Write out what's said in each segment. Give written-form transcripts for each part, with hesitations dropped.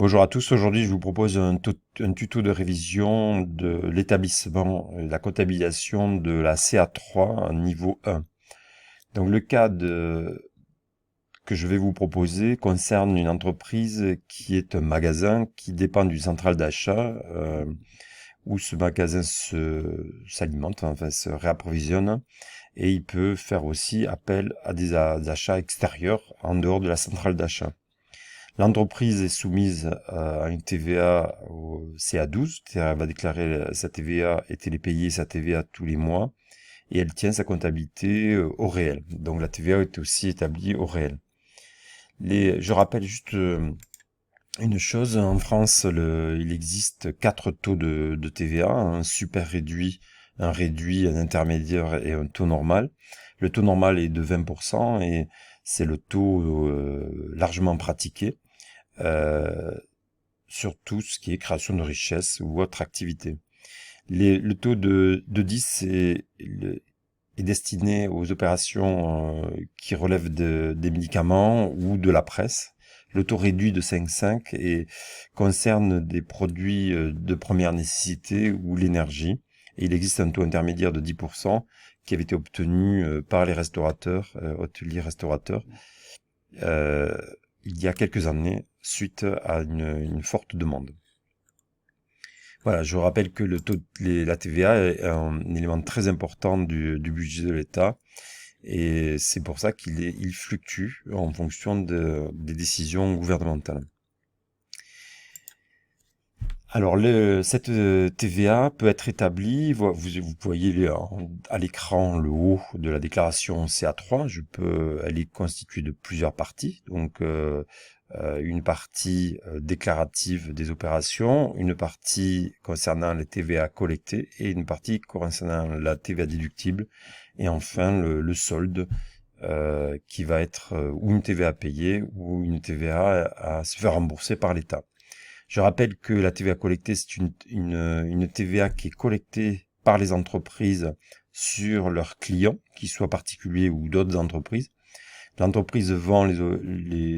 Bonjour à tous, aujourd'hui je vous propose un tuto de révision de l'établissement, la comptabilisation de la CA3 niveau 1. Donc que je vais vous proposer concerne une entreprise qui est un magasin qui dépend d'une centrale d'achat où ce magasin s'alimente, enfin se réapprovisionne et il peut faire aussi appel à des achats extérieurs en dehors de la centrale d'achat. L'entreprise est soumise à une TVA au CA12, c'est-à-dire elle va déclarer sa TVA et télépayer sa TVA tous les mois, et elle tient sa comptabilité au réel. Donc la TVA est aussi établie au réel. Je rappelle juste une chose, en France, il existe quatre taux de TVA, un super réduit, un réduit, un intermédiaire et un taux normal. Le taux normal est de 20% et c'est le taux largement pratiqué. Euh, sur tout ce qui est création de richesse ou autre activité. Le taux de 10 est destiné aux opérations qui relèvent des médicaments ou de la presse. Le taux réduit de 5,5 concerne des produits de première nécessité ou l'énergie. Et il existe un taux intermédiaire de 10% qui avait été obtenu par les restaurateurs, hôteliers restaurateurs, euh, il y a quelques années, suite à une forte demande. Voilà, je rappelle que la TVA est un élément très important du budget de l'État et c'est pour ça il fluctue en fonction des décisions gouvernementales. Alors, cette TVA peut être établie, vous voyez à l'écran le haut de la déclaration CA3, elle est constituée de plusieurs parties, donc une partie déclarative des opérations, une partie concernant les TVA collectées et une partie concernant la TVA déductible, et enfin le solde qui va être ou une TVA payée ou une TVA à se faire rembourser par l'État. Je rappelle que la TVA collectée, c'est une TVA qui est collectée par les entreprises sur leurs clients, qu'ils soient particuliers ou d'autres entreprises. L'entreprise vend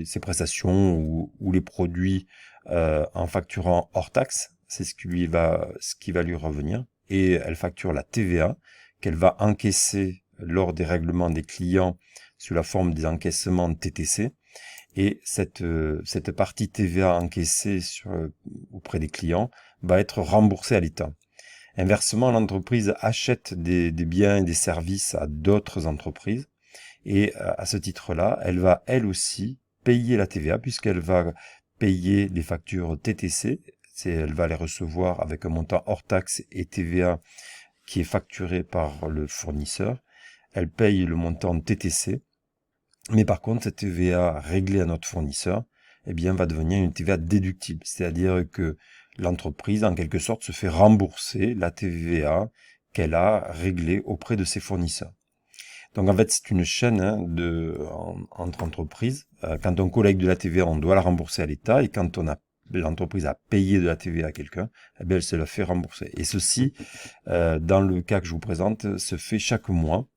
ses prestations ou les produits en facturant hors taxe, c'est ce qui va lui revenir, et elle facture la TVA qu'elle va encaisser lors des règlements des clients sous la forme des encaissements de TTC. Et cette partie TVA encaissée auprès des clients va être remboursée à l'État. Inversement, l'entreprise achète des biens et des services à d'autres entreprises et à ce titre-là, elle va elle aussi payer la TVA puisqu'elle va payer les factures TTC, elle va les recevoir avec un montant hors taxe et TVA qui est facturé par le fournisseur. Elle paye le montant TTC. Mais par contre, cette TVA réglée à notre fournisseur, eh bien, va devenir une TVA déductible. C'est-à-dire que l'entreprise, en quelque sorte, se fait rembourser la TVA qu'elle a réglée auprès de ses fournisseurs. Donc, en fait, c'est une chaîne entre entreprises. Quand on collecte de la TVA, on doit la rembourser à l'État. Et quand l'entreprise a payé de la TVA à quelqu'un, eh bien, elle se la fait rembourser. Et ceci, dans le cas que je vous présente, se fait chaque mois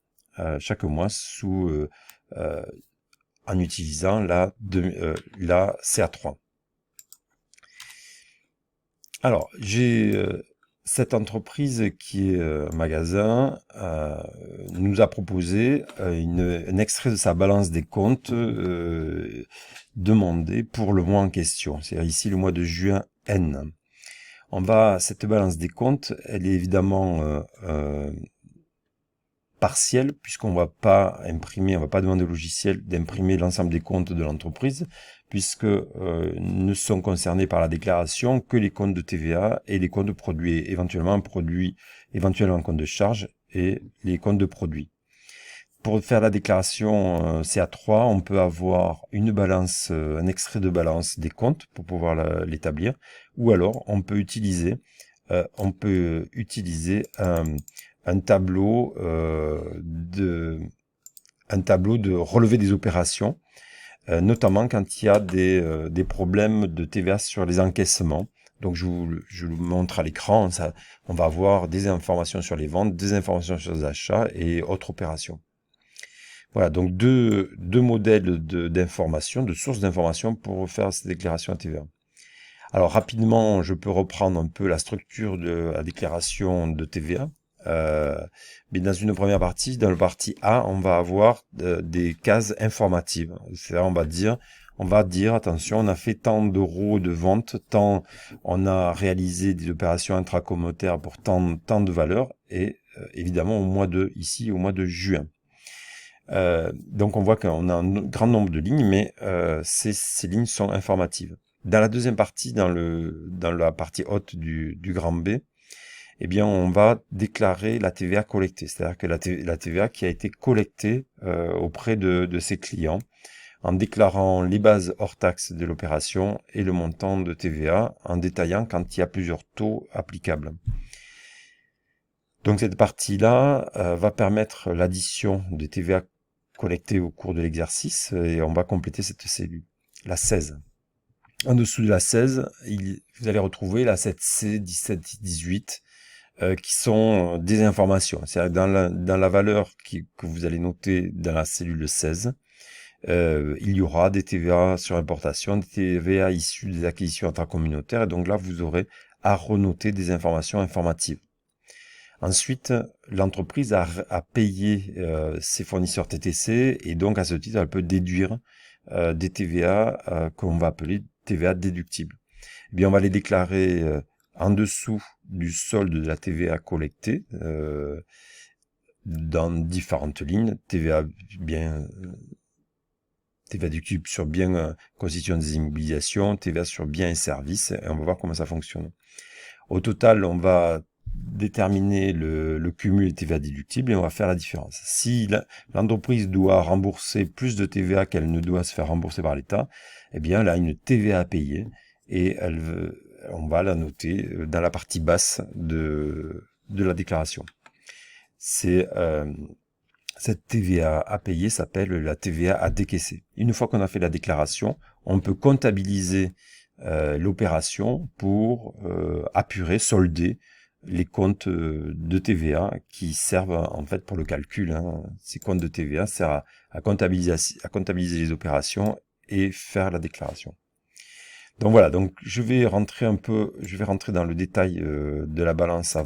euh, en utilisant la CA3. Alors, j'ai cette entreprise qui est magasin nous a proposé un extrait de sa balance des comptes demandé pour le mois en question. C'est-à-dire ici le mois de juin N. Cette balance des comptes, elle est évidemment partielle, puisqu'on va pas imprimer, on va pas demander au logiciel d'imprimer l'ensemble des comptes de l'entreprise, puisque ne sont concernés par la déclaration que les comptes de TVA et les comptes de produits, éventuellement compte de charge et les comptes de produits. Pour faire la déclaration CA3, on peut avoir une balance, un extrait de balance des comptes pour pouvoir l'établir, ou alors on peut utiliser un tableau de relevé des opérations, notamment quand il y a des problèmes de TVA sur les encaissements. Donc je vous montre à l'écran, on va avoir des informations sur les ventes, des informations sur les achats et autres opérations. Voilà, donc deux modèles d'information, de sources d'information pour faire cette déclaration à TVA. Alors rapidement, je peux reprendre un peu la structure de la déclaration de TVA. Mais dans une première partie, dans le partie A, on va avoir des cases informatives. C'est-à-dire, on va dire, attention, on a fait tant d'euros de vente, tant on a réalisé des opérations intracommunautaires pour tant de valeurs, et évidemment ici au mois de juin. Donc on voit qu'on a un grand nombre de lignes, mais ces lignes sont informatives. Dans la deuxième partie, dans la partie haute du grand B, eh bien, on va déclarer la TVA collectée, c'est-à-dire que la TVA qui a été collectée auprès de ses clients, en déclarant les bases hors taxes de l'opération et le montant de TVA, en détaillant quand il y a plusieurs taux applicables. Donc cette partie-là va permettre l'addition de TVA collectée au cours de l'exercice, et on va compléter cette cellule, la 16. En dessous de la 16, vous allez retrouver la 7C, 17, 18, qui sont des informations. C'est-à-dire dans la valeur que vous allez noter dans la cellule 16, il y aura des TVA sur importation, des TVA issus des acquisitions intracommunautaires, et donc là, vous aurez à renoter des informations informatives. Ensuite, l'entreprise a payé ses fournisseurs TTC, et donc à ce titre, elle peut déduire des TVA qu'on va appeler TVA déductibles. Eh bien, on va les déclarer en dessous du solde de la TVA collectée dans différentes lignes, TVA déductible sur biens constituant des immobilisations, TVA sur biens et services, et on va voir comment ça fonctionne. Au total, on va déterminer le cumul des TVA déductibles et on va faire la différence. Si l'entreprise doit rembourser plus de TVA qu'elle ne doit se faire rembourser par l'État, eh bien, elle a une TVA à payer et on va la noter dans la partie basse de la déclaration. Cette TVA à payer s'appelle la TVA à décaisser. Une fois qu'on a fait la déclaration, on peut comptabiliser l'opération pour apurer, solder les comptes de TVA qui servent en fait pour le calcul. Ces comptes de TVA servent à comptabiliser les opérations et faire la déclaration. Donc voilà, donc je vais rentrer dans le détail de la balance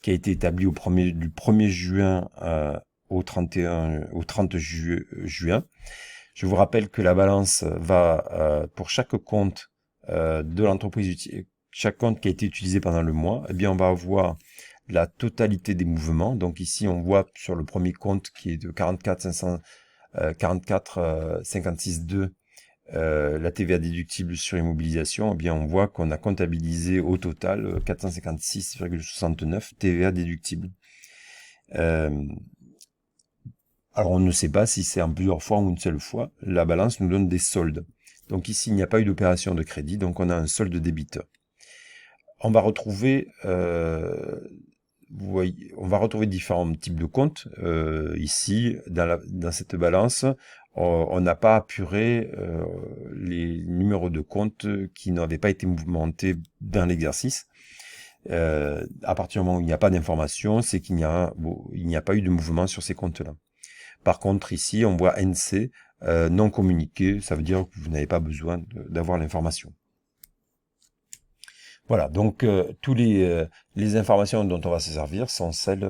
qui a été établie du 1er juin au 30 juin. Je vous rappelle que la balance va pour chaque compte de l'entreprise, chaque compte qui a été utilisé pendant le mois, eh bien on va avoir la totalité des mouvements. Donc ici on voit sur le premier compte qui est de 56,2 la TVA déductible sur immobilisation, eh bien on voit qu'on a comptabilisé au total 456,69 TVA déductible. Alors on ne sait pas si c'est en plusieurs fois ou une seule fois. La balance nous donne des soldes. Donc ici il n'y a pas eu d'opération de crédit, donc on a un solde débiteur. On va retrouver différents types de comptes. Ici, dans cette balance, on n'a pas apuré les numéros de compte qui n'avaient pas été mouvementés dans l'exercice. À partir du moment où il n'y a pas d'information, c'est qu'il n'y a pas eu de mouvement sur ces comptes-là. Par contre, ici, on voit NC non communiqué, ça veut dire que vous n'avez pas besoin d'avoir l'information. Voilà, donc tous les informations dont on va se servir sont celles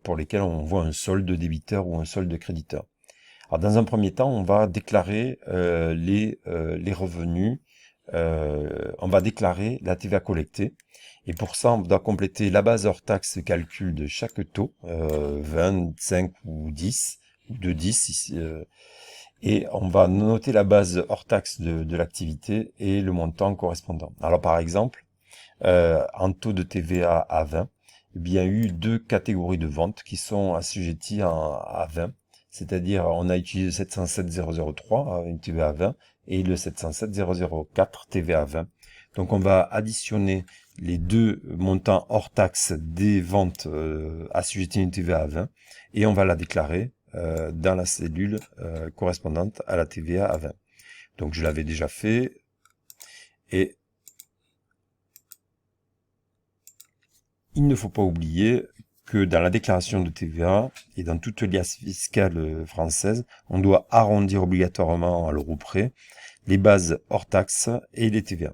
pour lesquelles on voit un solde débiteur ou un solde créditeur. Alors dans un premier temps, on va déclarer les revenus, on va déclarer la TVA collectée, et pour ça on doit compléter la base hors taxe de calcul de chaque taux, 20, 5 ou 10, ou de 10 ici, et on va noter la base hors taxe de l'activité et le montant correspondant. Alors par exemple, en taux de TVA à 20, il y a eu deux catégories de ventes qui sont assujetties à 20, c'est-à-dire on a utilisé le 707.003 une TVA à 20 et le 707.004 TVA à 20. Donc on va additionner les deux montants hors taxe des ventes assujetties à une TVA à 20 et on va la déclarer dans la cellule correspondante à la TVA à 20. Donc je l'avais déjà fait et il ne faut pas oublier que dans la déclaration de TVA et dans toute liasse fiscale française, on doit arrondir obligatoirement à l'euro près les bases hors taxe et les TVA.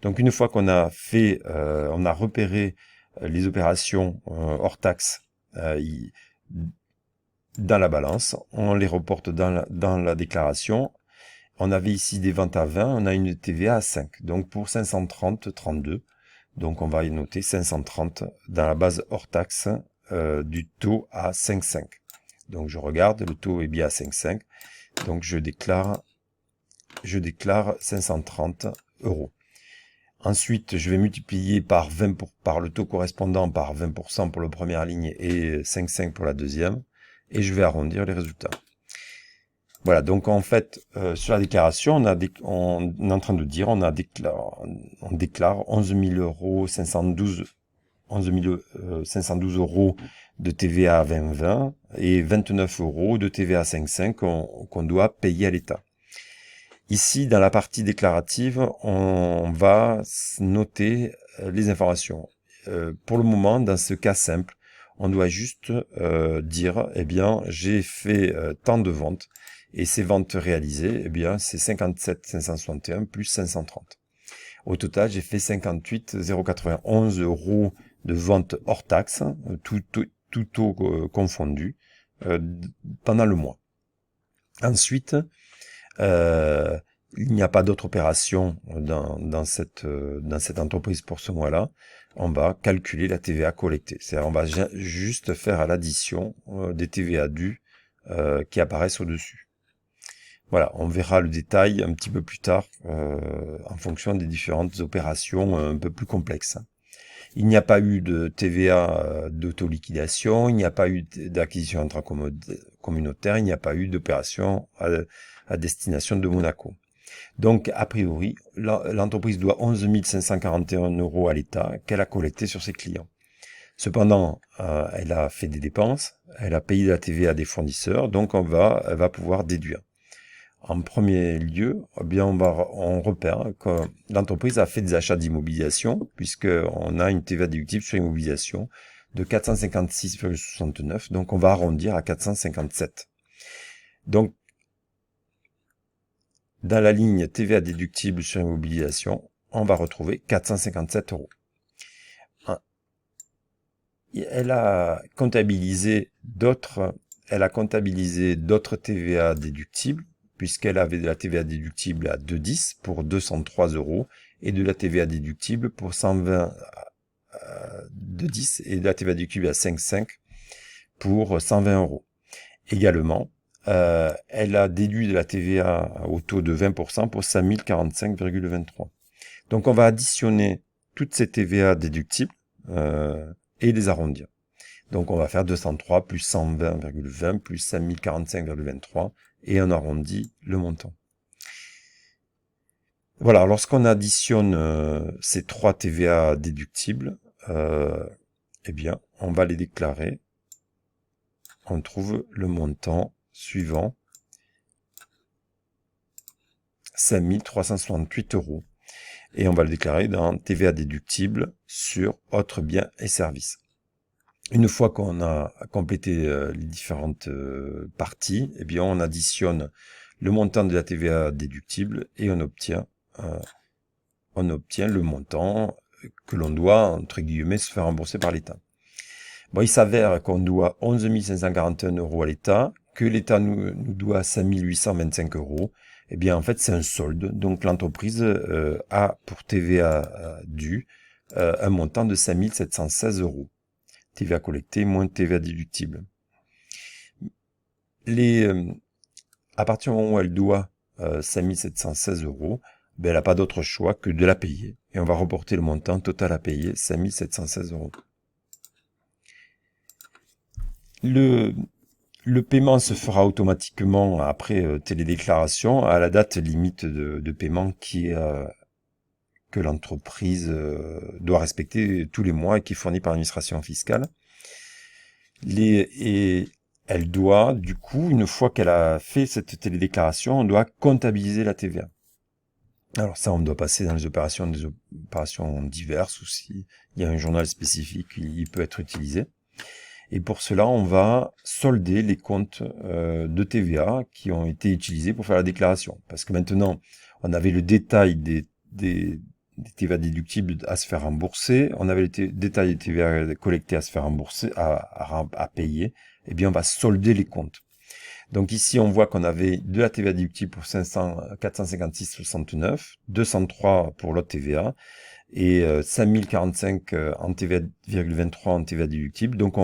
Donc une fois qu'on a fait, on a repéré les opérations hors taxe dans la balance, on les reporte dans la déclaration. On avait ici des ventes à 20, on a une TVA à 5. Donc pour 530,32, donc on va y noter 530 dans la base hors taxe du taux à 5,5. Donc je regarde, le taux est bien à 5,5. Donc je déclare 530 euros. Ensuite, je vais multiplier par 20 par le taux correspondant par 20% pour la première ligne et 5,5 pour la deuxième. Et je vais arrondir les résultats. Voilà, donc en fait, sur la déclaration, on est en train de dire, on déclare 11 512 euros de TVA à 20,20 et 29 euros de TVA à 5,5 qu'on doit payer à l'État. Ici, dans la partie déclarative, on va noter les informations. Pour le moment, dans ce cas simple, on doit juste dire, eh bien, j'ai fait tant de ventes, et ces ventes réalisées, eh bien, c'est 57 561 plus 530. Au total, j'ai fait 58 091 euros de ventes hors taxe, tout taux confondu, pendant le mois. Ensuite, il n'y a pas d'autre opération dans cette entreprise pour ce mois-là. On va calculer la TVA collectée. C'est-à-dire, on va juste faire l'addition des TVA dus qui apparaissent au-dessus. Voilà, on verra le détail un petit peu plus tard en fonction des différentes opérations un peu plus complexes. Il n'y a pas eu de TVA d'autoliquidation, il n'y a pas eu d'acquisition intracommunautaire, il n'y a pas eu d'opération à destination de Monaco. Donc, a priori, l'entreprise doit 11 541 euros à l'État qu'elle a collecté sur ses clients. Cependant, elle a fait des dépenses, elle a payé de la TVA à des fournisseurs, donc elle va pouvoir déduire. En premier lieu, eh bien on repère que l'entreprise a fait des achats d'immobilisation, puisqu'on a une TVA déductible sur immobilisation de 456,69, donc on va arrondir à 457. Donc, dans la ligne TVA déductible sur immobilisation, on va retrouver 457 euros. Elle a comptabilisé d'autres TVA déductibles, puisqu'elle avait de la TVA déductible à 2,10 pour 203 euros, et de la TVA déductible pour 120 2,10 et de la TVA déductible à 5,5 pour 120 euros. Également, elle a déduit de la TVA au taux de 20% pour 5045,23. Donc on va additionner toutes ces TVA déductibles et les arrondir. Donc on va faire 203 plus 120,20 plus 5045,23 et on arrondit le montant. Voilà, lorsqu'on additionne ces trois TVA déductibles, eh bien, on va les déclarer. On trouve le montant suivant, 5 368 euros. Et on va le déclarer dans TVA déductible sur autres biens et services. Une fois qu'on a complété les différentes parties, eh bien, on additionne le montant de la TVA déductible et on obtient le montant que l'on doit, entre guillemets, se faire rembourser par l'État. Bon, il s'avère qu'on doit 11 541 euros à l'État, que l'État nous doit 5 825 euros. Eh bien, en fait, c'est un solde. Donc, l'entreprise a pour TVA due un montant de 5 716 euros. TVA collectée moins TVA déductible. À partir du moment où elle doit 5 716 euros, ben, elle n'a pas d'autre choix que de la payer. Et on va reporter le montant total à payer, 5 716 euros. Le paiement se fera automatiquement après télédéclaration à la date limite de paiement que l'entreprise doit respecter tous les mois et qui est fournie par l'administration fiscale. Et elle doit, du coup, une fois qu'elle a fait cette télédéclaration, on doit comptabiliser la TVA. Alors ça, on doit passer dans des opérations diverses, ou s'il y a un journal spécifique, il peut être utilisé. Et pour cela, on va solder les comptes de TVA qui ont été utilisés pour faire la déclaration. Parce que maintenant, On avait le détail des TVA déductibles à se faire rembourser, on avait le détail des TVA collectés à se faire rembourser, à payer, et bien on va solder les comptes. Donc ici, on voit qu'on avait de la TVA déductible pour 456,69, 203 pour l'autre TVA, et 5045 en TVA,23 en TVA déductible. Donc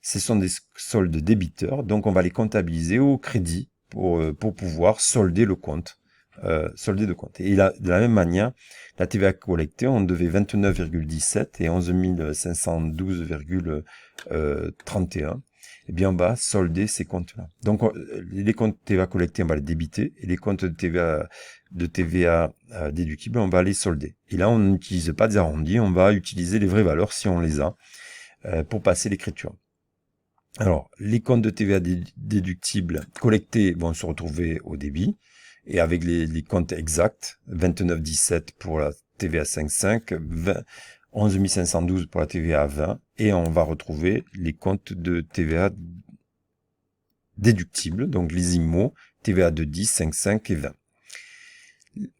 ce sont des soldes débiteurs, donc on va les comptabiliser au crédit pour pouvoir solder le compte. Solder de compte. Et là, de la même manière, la TVA collectée, on devait 29,17 et 11 512,31. Eh bien, on va solder ces comptes-là. Donc, les comptes TVA collectés, on va les débiter, et les comptes de TVA déductibles, on va les solder. Et là, on n'utilise pas des arrondis, on va utiliser les vraies valeurs si on les a, pour passer l'écriture. Alors, les comptes de TVA déductibles collectés vont se retrouver au débit, et avec les comptes exacts, 29,17 pour la TVA 5,5, 11 512 pour la TVA 20, et on va retrouver les comptes de TVA déductibles, donc les IMO, TVA de 10, 5,5 et 20.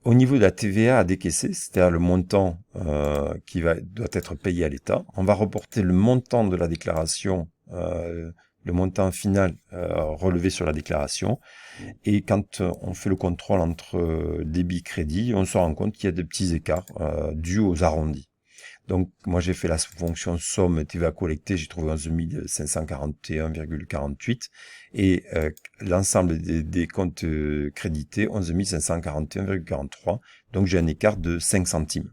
Au niveau de la TVA à décaisser, c'est-à-dire le montant qui doit être payé à l'État, on va reporter le montant de la déclaration, le montant final relevé sur la déclaration. Et quand on fait le contrôle entre débit et crédit, on se rend compte qu'il y a des petits écarts dus aux arrondis. Donc moi j'ai fait la fonction somme TVA collectée, j'ai trouvé 11 541,48 et l'ensemble des comptes crédités 11 541,43. Donc j'ai un écart de 5 centimes.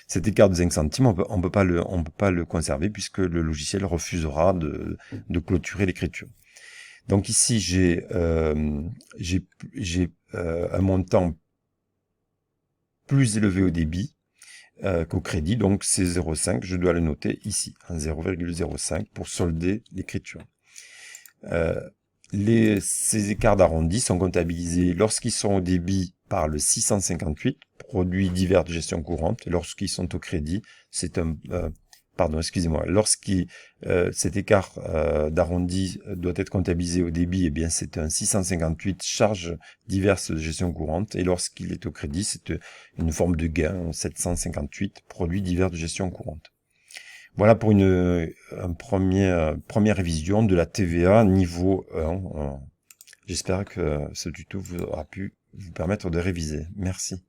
Cet écart de 5 centimes, on peut pas le conserver puisque le logiciel refusera de clôturer l'écriture. Donc ici j'ai un montant plus élevé au débit qu'au crédit, donc c'est 0,5, je dois le noter ici, en 0,05 pour solder l'écriture. Ces écarts d'arrondi sont comptabilisés lorsqu'ils sont au débit par le 658, produits divers de gestion courante, et lorsqu'ils sont au crédit, c'est un... cet écart d'arrondi doit être comptabilisé au débit, eh bien c'est un 658 charges diverses de gestion courante, et lorsqu'il est au crédit, c'est une forme de gain, 758 produits divers de gestion courante. Voilà pour une première révision de la TVA niveau 1. J'espère que ce tuto aura pu vous permettre de réviser. Merci.